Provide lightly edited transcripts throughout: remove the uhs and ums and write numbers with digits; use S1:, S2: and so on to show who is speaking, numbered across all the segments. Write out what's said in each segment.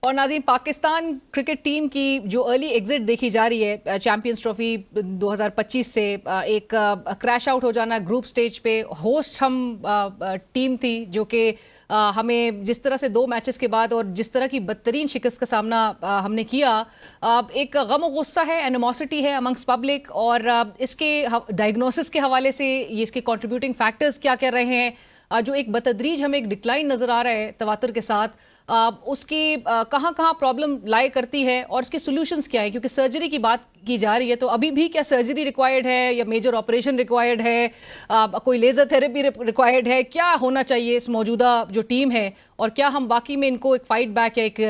S1: और नाज़रीन, Pakistan cricket team की जो अर्ली एग्जिट देखी जा रही है चैंपियंस ट्रॉफी 2025 से, एक क्रैश आउट हो जाना ग्रुप स्टेज पे। होस्ट हम टीम थी जो कि हमें जिस तरह से 2 मैचेस के बाद और जिस तरह की बदतरीन शिकस्त का सामना हमने किया, एक गम और गुस्सा है, एनिमोसिटी है अमंग्स पब्लिक। और इसके डायग्नोसिस के हवाले से ये इसके कंट्रीब्यूटिंग फैक्टर्स क्या कह रहे हैं, जो एक बतदरीज हमें एक डिक्लाइन नज़र आ रहा है तवातुर के साथ, उसकी कहाँ कहाँ प्रॉब्लम लाई करती है और इसके सॉल्यूशंस क्या है। क्योंकि सर्जरी की बात की जा रही है, तो अभी भी क्या सर्जरी रिक्वायर्ड है या मेजर ऑपरेशन रिक्वायर्ड है, कोई लेज़र थेरेपी रिक्वायर्ड है, क्या होना चाहिए इस मौजूदा जो टीम है, और क्या हम बाकी में इनको एक फाइट बैक या एक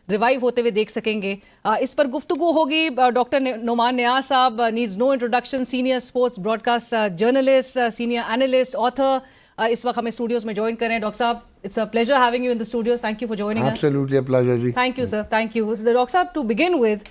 S1: रिवाइव होते हुए देख सकेंगे। इस पर गुफ्तगू होगी। डॉक्टर नोमान नियाज साहब, needs no introduction, senior sports broadcast journalist, senior analyst, author, इस वक्त हमें स्टूडियोज में ज्वाइन करें। डॉक्टर साहब, it's a pleasure having you in the studios, thank you for joining us.
S2: Absolutely a pleasure जी,
S1: thank you sir, thank you. Doctor साहब, to begin with,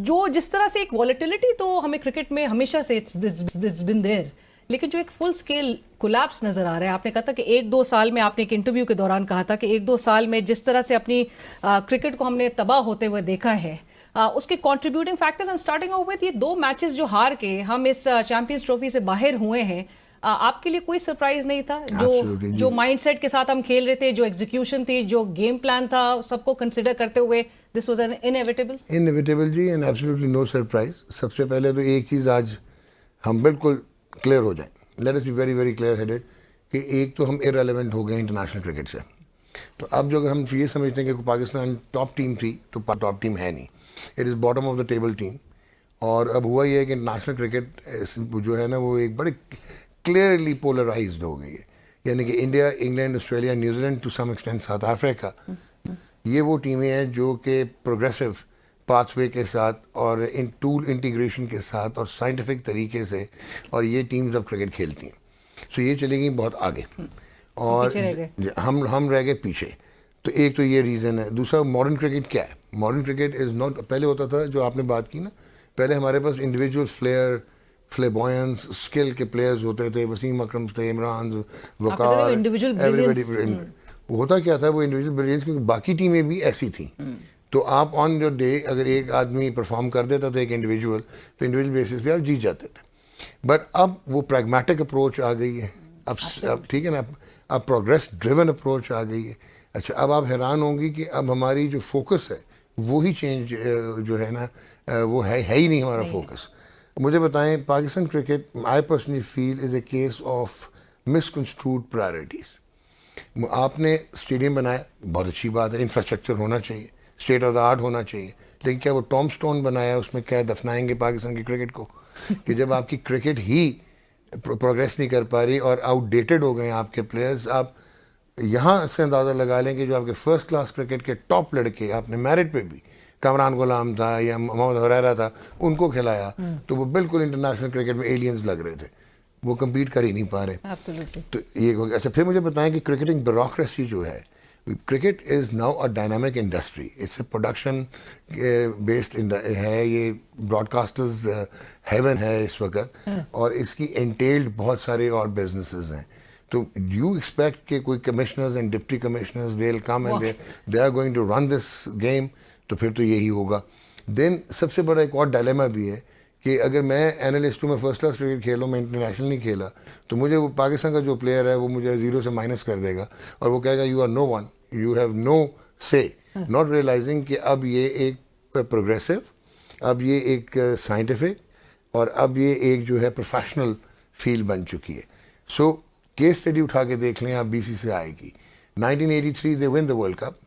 S1: जो जिस तरह से एक वॉलेटिलिटी तो हमें क्रिकेट में हमेशा से इट्स बिन देयर, लेकिन जो एक फुल स्केल कोलैप्स नजर आ रहा है, आपने कहा था कि 1-2 साल में, आपने एक इंटरव्यू के दौरान कहा था कि 1-2 साल में जिस तरह से अपनी क्रिकेट को हमने तबाह होते हुए देखा है, उसके contributing factors, and starting of with ये 2 मैचेस जो हार के हम इस चैंपियंस ट्रॉफी से बाहर हुए हैं, आपके लिए कोई सरप्राइज नहीं था? जो माइंडसेट के साथ हम खेल रहे थे, जो एग्जीक्यूशन थी, जो गेम प्लान था, सबको कंसिडर करते हुए दिस वाज एन इनएविटेबल
S2: जी, एंड एब्सोल्युटली नो सरप्राइज। सबसे पहले तो एक चीज़ आज हम बिल्कुल क्लियर हो जाएं, let us be very very clear headed, कि एक तो हम इररिलेवेंट हो गए इंटरनेशनल क्रिकेट से। तो अब जो अगर हम ये समझते हैं कि पाकिस्तान टॉप टीम थी, तो टॉप टीम है नहीं, it is bottom of the table team. और अब हुआ ये है कि इंटरनेशनल क्रिकेट जो है ना, वो एक बड़े क्लियरली पोलराइज्ड हो गई है। यानी कि India, England, Australia, New Zealand, to some extent South Africa, ये वो टीमें हैं जो कि प्रोग्रेसिव पाथवे के साथ और इन टूल इंटीग्रेशन के साथ और साइंटिफिक तरीके से, और ये टीम्स अब क्रिकेट खेलती हैं। सो ये चलेगी बहुत आगे, और हम रह गए पीछे। तो एक तो ये रीज़न है। दूसरा, मॉडर्न क्रिकेट क्या है? मॉडर्न क्रिकेट इज़ नॉट, पहले होता था जो आपने बात की ना, पहले हमारे पास इंडिविजुअल फ्लेबॉयंस स्किल के प्लेयर्स होते थे, वसीम अकरम थे, इमरान, वकार, एवरीबॉडी। होता क्या था, वो इंडिविजुअल ब्रिलियंस, क्योंकि बाकी टीमें भी ऐसी थी। तो आप ऑन योर डे अगर एक आदमी परफॉर्म कर देता था एक इंडिविजुअल, तो इंडिविजुअल बेसिस पे आप जीत जाते थे। बट अब वो प्रैग्मेटिक अप्रोच आ गई है, अब ठीक है ना, अब प्रोग्रेस ड्रिवन अप्रोच आ गई है। अच्छा, अब आप हैरान होंगी कि अब हमारी जो फोकस है वो ही चेंज जो है ना, वो है ही नहीं हमारा फोकस। मुझे बताएं, Pakistan cricket, I personally feel is a case of misconstrued priorities. आपने स्टेडियम बनाया, बहुत अच्छी बात है, इंफ्रास्ट्रक्चर होना चाहिए, स्टेट ऑफ द आर्ट होना चाहिए, लेकिन क्या वो टॉम स्टोन बनाया, उसमें क्या दफनाएंगे पाकिस्तान की क्रिकेट को? कि जब आपकी क्रिकेट ही प्रोग्रेस नहीं कर पा रही और आउटडेटेड हो गए आपके प्लेयर्स, आप यहाँ से अंदाज़ा लगा लें कि जो आपके फर्स्ट क्लास क्रिकेट के टॉप लड़के, आपने मेरिट पे भी कामरान गुलाम था या मोहम्मद हुरैरा था, उनको खिलाया, तो वो बिल्कुल इंटरनेशनल क्रिकेट में एलियंस लग रहे थे, वो कम्पीट कर ही नहीं पा रहे।
S1: Absolutely.
S2: तो ये हो गया। अच्छा, फिर मुझे बताएं कि क्रिकेटिंग ब्यूरोक्रेसी जो है, cricket is now a dynamic industry, it's a production based है, ये ब्रॉडकास्टर्स हेवन है इस वक्त, और इसकी एंटेल्ड बहुत सारे और बिजनेसेस हैं। तो यू एक्सपेक्ट कि कोई commissioners and deputy commissioners they will come and they are going to run this game, तो फिर तो यही होगा। देन सबसे बड़ा एक और डायलेमा भी है कि अगर मैं एनालिस्ट हूँ, मैं फर्स्ट क्लास क्रिकेट खेलूँ, मैं इंटरनेशनल नहीं खेला, तो मुझे वो पाकिस्तान का जो प्लेयर है वो मुझे 0 से माइनस कर देगा, और वो कहेगा you are no one, you have no say, not realising कि अब ये एक प्रोग्रेसिव, अब ये एक साइंटिफिक, और अब ये एक जो है प्रोफेशनल फील्ड बन चुकी है। सो केस स्टडी उठा के देख लें आप BCCI की, 1983 they win the world cup,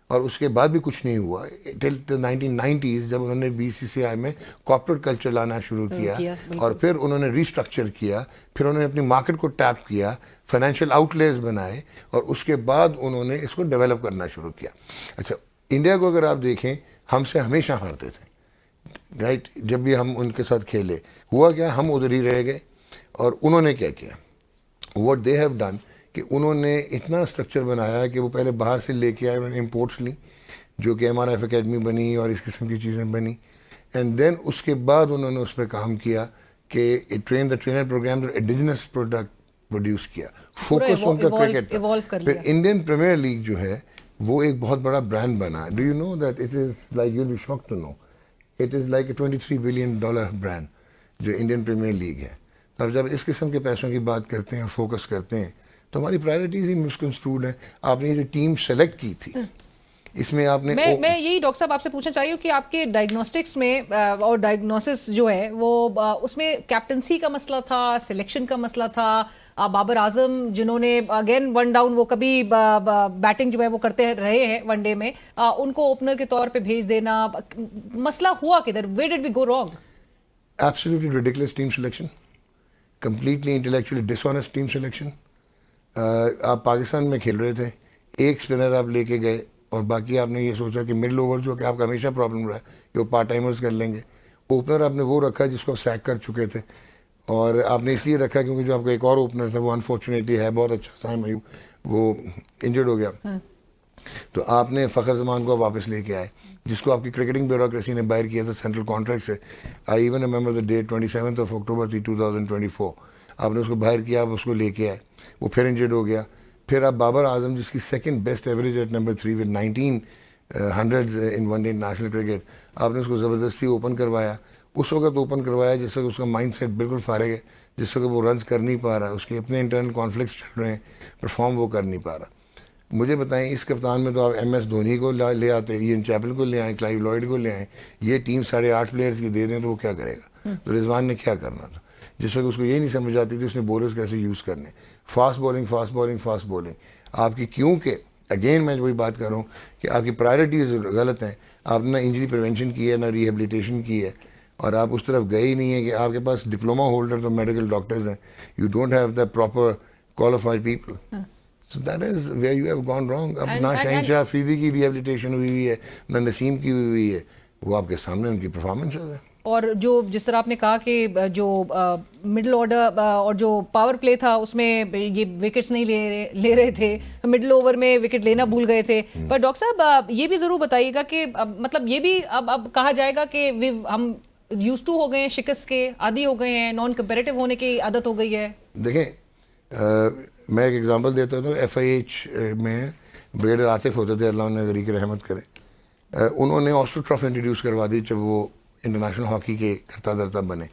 S2: और उसके बाद भी कुछ नहीं हुआ टिल द 1990s, जब उन्होंने BCCI में कॉर्पोरेट कल्चर लाना शुरू किया और फिर उन्होंने रिस्ट्रक्चर किया, फिर उन्होंने अपनी मार्केट को टैप किया, फाइनेंशियल आउटलेज बनाए, और उसके बाद उन्होंने इसको डेवलप करना शुरू किया। अच्छा, इंडिया को अगर आप देखें, हमसे हमेशा हारते थे, राइट? जब भी हम उनके साथ खेले, हुआ क्या, हम उधर ही रह गए। और उन्होंने क्या किया, व्हाट दे हैव डन, कि उन्होंने इतना स्ट्रक्चर बनाया कि वो पहले बाहर से लेके आए, उन्होंने इम्पोर्ट्स ली, जो कि MRF अकेडमी बनी और इस किस्म की चीज़ें बनी, एंड देन उसके बाद उन्होंने उस पर काम किया कि train the trainer programme, indigenous product produce किया, फोकस उनका क्रिकेट था। फिर इंडियन प्रीमियर लीग जो है वो एक बहुत बड़ा ब्रांड बना. Do you know that it is like you will be shocked to know, it is like a $23 billion brand जो इंडियन प्रीमियर लीग है. तो अब जब इस किस्म के पैसों की बात करते हैं और फोकस करते हैं तो हमारी प्रायोरिटीज़ ही मिसकंस्ट्रूड हैं. आपने ये जो टीम सेलेक्ट की थी इसमें आपने
S1: मैं यही डॉक्टर साहब आपसे पूछना चाहिए कि आपके डायग्नोस्टिक्स में और डायग्नोसिस जो है वो उसमें कैप्टनसी का मसला था, सिलेक्शन का मसला था. बाबर आजम जिन्होंने अगेन वन डाउन वो कभी बैटिंग जो है वो करते रहे हैं वनडे में, उनको ओपनर के तौर पे भेज देना, मसला हुआ किधर? Where did we go wrong?
S2: Absolutely ridiculous team selection, completely intellectually dishonest team selection. आप पाकिस्तान में खेल रहे थे, एक स्पिनर आप लेके गए और बाकी आपने ये सोचा कि मिडल ओवर जो कि आपका हमेशा प्रॉब्लम रहा है कि वो पार्ट टाइमर्स कर लेंगे. ओपनर आपने वो रखा जिसको आप सैक कर चुके थे, और आपने इसलिए रखा क्योंकि जो आपका एक और ओपनर था वो अनफॉर्चुनेटली है बहुत अच्छा साइम अयूब, वो इंजर्ड हो गया. तो आपने फ़खर जमान को वापस लेके आए जिसको आपकी क्रिकेटिंग ब्यूरोक्रेसी ने बाहर किया था सेंट्रल कॉन्ट्रैक्ट से. I even remember the date 27 October 2024. आपने उसको बाहर किया, आप उसको लेके आए, वो फिर इंजर्ड हो गया. फिर आप बाबर आजम जिसकी second best average at number 3 with 19 hundreds in one day international cricket, आपने उसको ज़बरदस्ती ओपन करवाया. उस वक्त ओपन करवाया जिससे उसका माइंड सेट बिल्कुल फारिग है, जिससे वो रन्स कर नहीं पा रहा, उसके अपने इंटरनल कॉन्फ्लिक्ट्स चल रहे हैं, परफॉर्म वो कर नहीं पा रहा. मुझे बताएं इस कप्तान में तो आप MS धोनी को ले आते, इयन चैपल को ले आए, क्लाइव लॉयड को ले आए, ये टीम 8.5 प्लेयर्स की दे दें तो वो क्या करेगा? तो रिजवान ने क्या करना था जिस वक्त उसको ये नहीं समझ आती थी उसने बॉलर्स कैसे यूज़ करने. Fast bowling fast bowling fast bowling आपकी, क्योंकि अगेन मैं वही बात कर रहा हूँ कि आपकी प्रायोरिटीज़ गलत हैं. आपने ना इंजरी प्रिवेंशन की है ना रिहेबिलिटेशन की है, और आप उस तरफ गए ही नहीं है कि आपके पास डिप्लोमा होल्डर तो मेडिकल डॉक्टर्स हैं, you don't have the proper qualified people. So that is where you have gone wrong. अब ना शहनशाह अफरीदी की रिहेबिलिटेशन हुई है ना नसीम की हुई है, वो आपके सामने उनकी परफॉर्मेंस है.
S1: और जो जिस तरह आपने कहा कि जो मिडिल ऑर्डर और जो पावर प्ले था उसमें ये विकेट्स नहीं ले रहे थे, मिडिल ओवर में विकेट लेना भूल गए थे. पर डॉक्टर साहब ये भी ज़रूर बताइएगा कि मतलब ये भी अब कहा जाएगा कि हम यूज्ड टू हो गए हैं, शिकस्त के आदी हो गए हैं, नॉन कंपेरेटिव होने की आदत हो गई है.
S2: देखें मैं एक एग्जांपल देता हूँ. FIH में ब्रिगेडियर आतिफ होते थे, अल्लाह उन्हें गरीक रहमत करे. उन्होंने ऑस्ट्रो ट्रॉफी इंट्रोड्यूस करवा दी जब वो इंटरनेशनल हॉकी के करता धरता बने.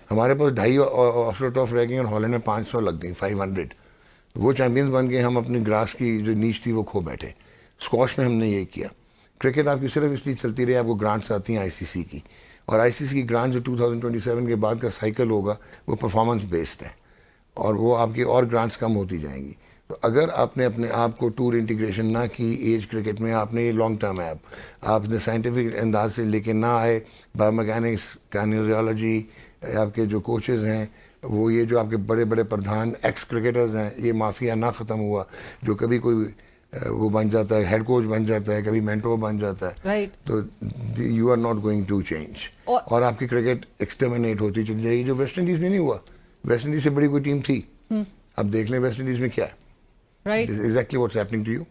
S2: हमारे पास 2.5 ऑस्ट्रो ट्रॉफ रह गई और हॉलैंड में 500 लग गई, 500. वो चैम्पियंस बन गए, हम अपनी ग्रास की जो नीच थी वो खो बैठे. स्क्वॉश में हमने ये किया. क्रिकेट आपकी सिर्फ इसलिए चलती रही, आपको ग्रांट्स आती हैं ICC की, और ICC की ग्रांट जो 2027 के बाद का साइकिल होगा वो परफॉर्मेंस बेस्ड है, और वो आपकी और ग्रांट्स कम होती जाएंगी. तो अगर आपने अपने आप को टूर इंटीग्रेशन ना की एज क्रिकेट में, आपने ये लॉन्ग टर्म है, आपने साइंटिफिक अंदाज से लेके ना आए, बायोमैकेनिक्स, काइनेजियोलॉजी, आपके जो कोचेज़ हैं वो ये जो आपके बड़े बड़े प्रधान एक्स क्रिकेटर्स हैं, ये माफिया ना ख़त्म हुआ जो कभी कोई वो बन जाता है, हेड कोच बन जाता है, कभी मेंटोर बन जाता है,
S1: राइट.
S2: तो you are not going to change, और आपकी क्रिकेट एक्सटर्मिनेट होती चली जाएगी. जो वेस्ट इंडीज़ में नहीं हुआ, वेस्ट इंडीज से बड़ी कोई टीम थी, अब देख लें वेस्ट इंडीज में क्या है.
S1: Right.
S2: Exactly what's happening to you.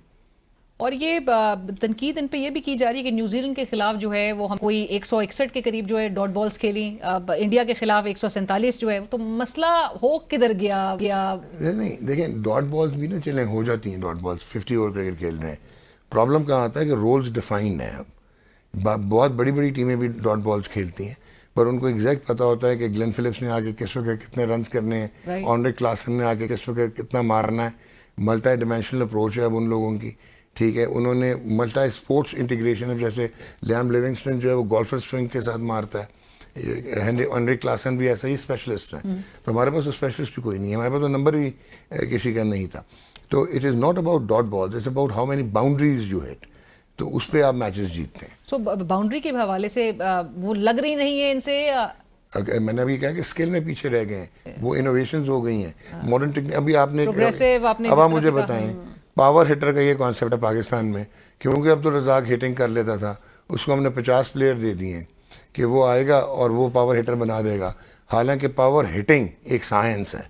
S1: और ये तनकीद इन पे ये भी की जा रही है कि न्यूजीलैंड के खिलाफ जो है वो हम कोई 161 के करीब जो है डॉट बॉल्स खेली, इंडिया के खिलाफ 147 जो है, तो मसला हो किधर गया?
S2: नहीं देखें, डॉट बॉल्स भी ना चलें, हो जाती हैं डॉट बॉल्स, 50 ओवर क्रिकेट खेल रहे हैं. प्रॉब्लम कहाँ आता है कि रोल्स डिफाइंड हैं. अब बहुत बड़ी बड़ी टीमें भी डॉट बॉल्स खेलती हैं, पर उनको एग्जैक्ट पता होता है कि ग्लेन फिलिप्स ने आके किस वक्त कितने रन्स करने हैं, ऑनरे क्लासन ने आके किस वक्त कितना मारना है. मल्टी डिमेंशनल अप्रोच है अब उन लोगों की, ठीक है. उन्होंने मल्टी स्पोर्ट्स इंटीग्रेशन है, जैसे लियाम लिविंगस्टन जो है वो गोल्फर स्विंग के साथ मारता है, ऑनरे क्लासन भी ऐसा ही स्पेशलिस्ट है. तो हमारे पास तो स्पेशलिस्ट भी कोई नहीं है, हमारे पास तो नंबर भी किसी का नहीं था. तो it is not about dot balls, it's about how many boundaries you hit, तो उस पर आप मैचेस जीतते हैं.
S1: सो बाउंड्री के हवाले से वो लग रही नहीं है इनसे.
S2: मैंने अभी कहा कि स्किल में पीछे रह गए हैं, वो इनोवेशंस हो गई हैं, मॉडर्न टेक्निक. अभी आपने अब आप मुझे बताएं, पावर हिटर का ये कॉन्सेप्ट है पाकिस्तान में, क्योंकि अब्दुल रज़ाक हिटिंग कर लेता था, उसको हमने 50 प्लेयर दे दिए कि वो आएगा और वो पावर हिटर बना देगा. हालांकि पावर हिटिंग एक साइंस है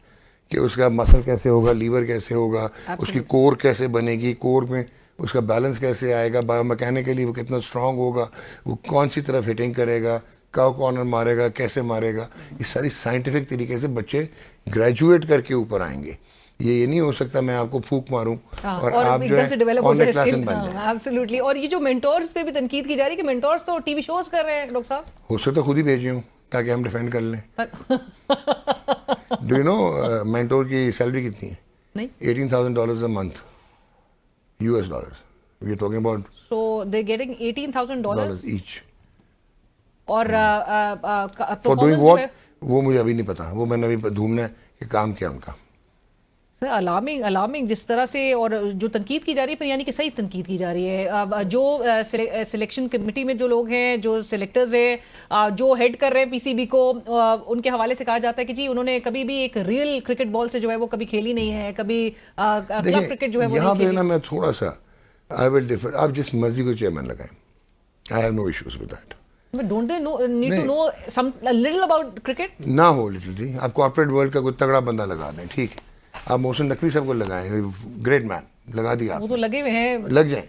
S2: कि उसका मसल कैसे होगा, लीवर कैसे होगा, उसकी कोर कैसे बनेगी, कोर में उसका बैलेंस कैसे आएगा, बायोमैकेनिकली वो कितना स्ट्रांग होगा, वो कौन सी तरफ हिटिंग करेगा, कहाँ कॉर्नर मारेगा, कैसे मारेगा. ये सारी साइंटिफिक तरीके से बच्चे ग्रेजुएट करके ऊपर आएंगे. ये नहीं हो सकता मैं आपको फूक मारूं और
S1: और
S2: आप जो
S1: एकदम से
S2: है
S1: डेवलप हो
S2: ऑन द
S1: जाए
S2: क्लास
S1: स्किल।
S2: बन जाए।
S1: एब्सोल्युटली। और ये जो मेंटोर्स पे भी तनकीद की जा रही है कि मेंटोर्स तो टीवी शोज कर रहे हैं डॉक्टर साहब।
S2: हो सकता खुद ही भेजिए हूँ ताकि हम डिफेंड कर लें। डू यू नो मेंटोर की सैलरी कितनी है?
S1: नहीं।
S2: $18,000 a month, US dollars. We are talking about
S1: so they getting $18,000
S2: dollars each.
S1: और
S2: For doing what? वो मुझे अभी नहीं पता, वो मैंने अभी ढूंढना है कि काम क्या उनका।
S1: सर अलार्मिंग जिस तरह से, और जो तनकीद की जा रही है फिर यानी कि सही तनकीद की जा रही है। जो सिलेक्शन कमेटी में जो लोग हैं, जो सिलेक्टर्स हैं, जो हेड कर रहे हैं पीसीबी को, उनके हवाले से कहा जाता है कि जी उन्होंने कभी भी एक रियल क्रिकेट बॉल से जो है वो कभी खेली नहीं है, कभी क्लब क्रिकेट जो है वो
S2: यहाँ
S1: नहीं
S2: पे ना
S1: खेली।
S2: मैं थोड़ा सा आई विल डिफर। आप जिस मर्जी को चेयरमैन लगाएं, I have no issues with that.
S1: Don't they need to know some little about cricket?
S2: ना हो लिटिल जी, आप कॉर्पोरेट वर्ल्ड का कोई तगड़ा बंदा लगा दें, ठीक है। आप मोहसिन नकवी साहब को लगाएं, ग्रेट मैन, लगा दिया
S1: वो तो लगे हुए हैं।
S2: लग जाए।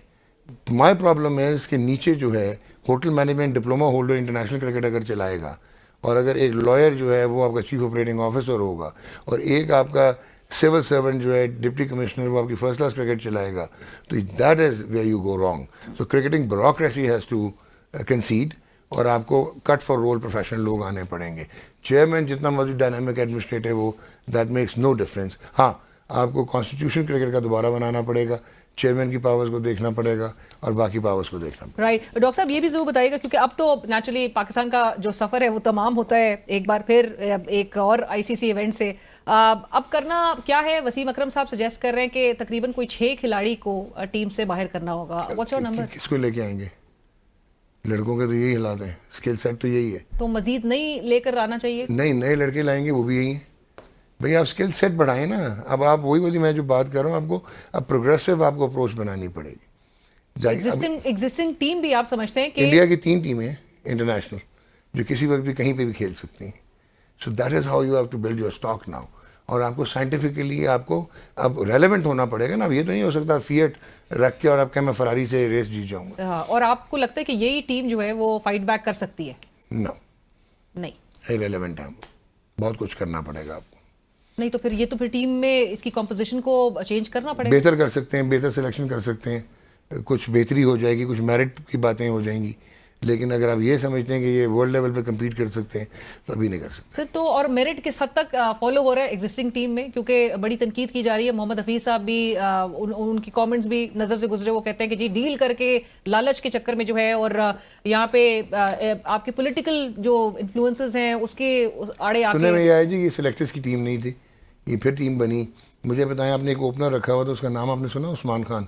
S2: माय प्रॉब्लम है इसके नीचे जो है hotel management diploma holder international cricket अगर चलाएगा, और अगर एक लॉयर जो है वो आपका चीफ ऑपरेटिंग ऑफिसर होगा, और एक आपका सिविल सर्वेंट जो है डिप्टी कमिश्नर वो आपकी फर्स्ट क्लास क्रिकेट चलाएगा, तो that is where you go wrong. So cricketing bureaucracy has to concede, और आपको कट फॉर रोल प्रोफेशनल लोग आने पड़ेंगे। चेयरमैन जितना मर्जी डायनामिक एडमिनिस्ट्रेटिव हो, दैट मेक्स नो डिफरेंस। हाँ, आपको कॉन्स्टिट्यूशन क्रिकेट का दोबारा बनाना पड़ेगा, चेयरमैन की पावर्स को देखना पड़ेगा और बाकी पावर्स को देखना पड़ेगा।
S1: राइट। डॉक्टर साहब ये भी जरूर बताइएगा, क्योंकि अब तो नेचुरली पाकिस्तान का जो सफर है वो तमाम होता है एक बार फिर एक और आईसीसी इवेंट से। अब करना क्या है? वसीम अकरम साहब सजेस्ट कर रहे हैं कि तकरीबन कोई 6 खिलाड़ी को टीम से बाहर करना होगा। What's your number?
S2: किसको लेके आएंगे? लड़कों के तो यही हालात हैं, स्किल सेट तो यही है।
S1: तो मजीद नहीं लेकर आना चाहिए?
S2: नहीं, नए लड़के लाएंगे वो भी यही है। भाई आप स्किल सेट बढ़ाएं ना। अब आप वही मैं जो बात कर रहा हूँ, आपको अब प्रोग्रेसिव आपको अप्रोच बनानी पड़ेगी।
S1: एग्जिस्टिंग टीम भी आप समझते हैं कि
S2: इंडिया की 3 टीमें हैं इंटरनेशनल जो किसी वक्त भी कहीं पे भी खेल सकती हैं। So that is how you have to build your stock now. और आपको साइंटिफिकली आपको अब रेलेवेंट होना पड़ेगा ना। अब ये तो नहीं हो सकता फिएट रख के और आप कहें मैं फरारी से रेस जीत जाऊंगा।
S1: और आपको लगता है कि यही टीम जो है वो फाइट बैक कर सकती है?
S2: नो,
S1: नहीं।
S2: इरेलेवेंट है, बहुत कुछ करना पड़ेगा आपको।
S1: नहीं तो फिर ये तो फिर टीम में इसकी कॉम्पोजिशन को चेंज करना पड़ेगा।
S2: बेहतर कर सकते हैं, बेहतर सिलेक्शन कर सकते हैं, कुछ बेहतरी हो जाएगी, कुछ मेरिट की बातें हो जाएंगी। लेकिन अगर आप ये समझते हैं कि ये वर्ल्ड लेवल पे compete कर सकते हैं तो अभी नहीं कर सकते।
S1: सर तो और मेरिट किस हद तक फॉलो हो रहा है एग्जिस्टिंग टीम में? क्योंकि बड़ी तनकीद की जा रही है। मोहम्मद हफीज साहब भी उनकी कमेंट्स भी नज़र से गुजरे। वो कहते हैं कि जी डील करके लालच के चक्कर में जो है, और यहाँ पे आपके पॉलिटिकल जो इन्फ्लुएंसेस हैं उसके आड़े आके।
S2: सुनने में ये आया जी ये सिलेक्टर्स की टीम नहीं थी, ये फिर टीम बनी। मुझे बताएं, आपने एक ओपनर रखा हुआ था, उसका नाम आपने सुना? उस्मान खान।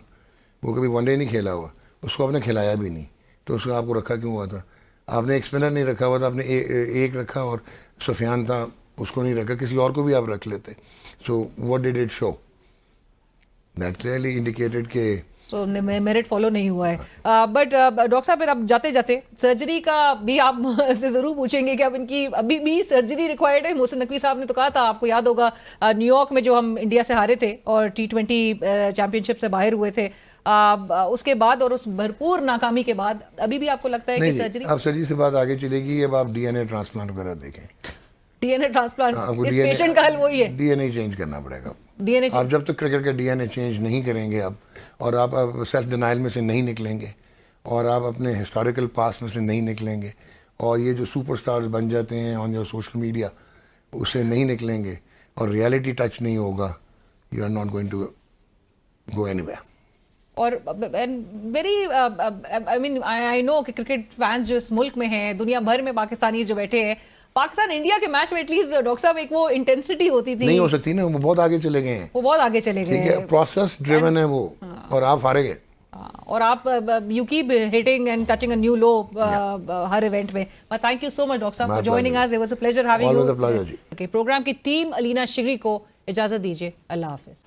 S2: वो कभी वनडे नहीं खेला हुआ, उसको आपने खिलाया भी नहीं, तो उसको आपको रखा क्यों हुआ था? आपने एक स्पिनर नहीं रखा हुआ था, आपने एक रखा, और सुफियान था उसको नहीं रखा, किसी और को भी आप रख लेते। So what did it show? That clearly indicated के
S1: सो मेरिट फॉलो नहीं हुआ है। बट डॉक्टर साहब फिर अब जाते जाते सर्जरी का भी आप से ज़रूर पूछेंगे कि अब इनकी अभी भी सर्जरी रिक्वायर्ड है। मोहसिन नकवी साहब ने तो कहा था, आपको याद होगा न्यूयॉर्क में जो हम इंडिया से हारे थे और T20 चैंपियनशिप से बाहर हुए थे, उसके बाद और उस भरपूर नाकामी के बाद अभी भी आपको लगता है कि सर्जरी?
S2: अब सर्जरी से बात आगे चलेगी। अब आप डीएनए ट्रांसप्लांट वगैरह देखें।
S1: डीएनए ट्रांसप्लांट इस पेशेंट का हल वही है।
S2: डीएनए चेंज करना पड़ेगा।
S1: डीएनए
S2: आप जब तक क्रिकेट का डीएनए चेंज नहीं करेंगे अब, और आप सेल्फ डिनाइल में से नहीं निकलेंगे, और आप अपने हिस्टोरिकल पास्ट में से नहीं निकलेंगे, और ये जो सुपरस्टार्स बन जाते हैं ऑन योर सोशल मीडिया उससे नहीं निकलेंगे, और रियलिटी टच नहीं होगा, you are not going to go anywhere.
S1: और very I mean I know कि क्रिकेट फैंस जो इस मुल्क में हैं, दुनिया भर में पाकिस्तानी जो बैठे हैं, पाकिस्तान इंडिया के मैच में एटलीस्ट डॉक्टर साहब एक वो इंटेंसिटी होती थी।
S2: नहीं हो सकती ना, वो बहुत आगे चले गए हैं।
S1: वो बहुत आगे चले गए
S2: ठीक है, प्रोसेस ड्रिवन है वो, और आप हारे गए।
S1: और आप you keep hitting and touching a new low हर इवेंट में। Thank you so much doctor साहब for joining us. It was a pleasure having you.
S2: Always a pleasure जी।
S1: ओके, प्रोग्राम की टीम अलीना शिगरी को इजाजत दीजिए। अल्लाह हाफिज।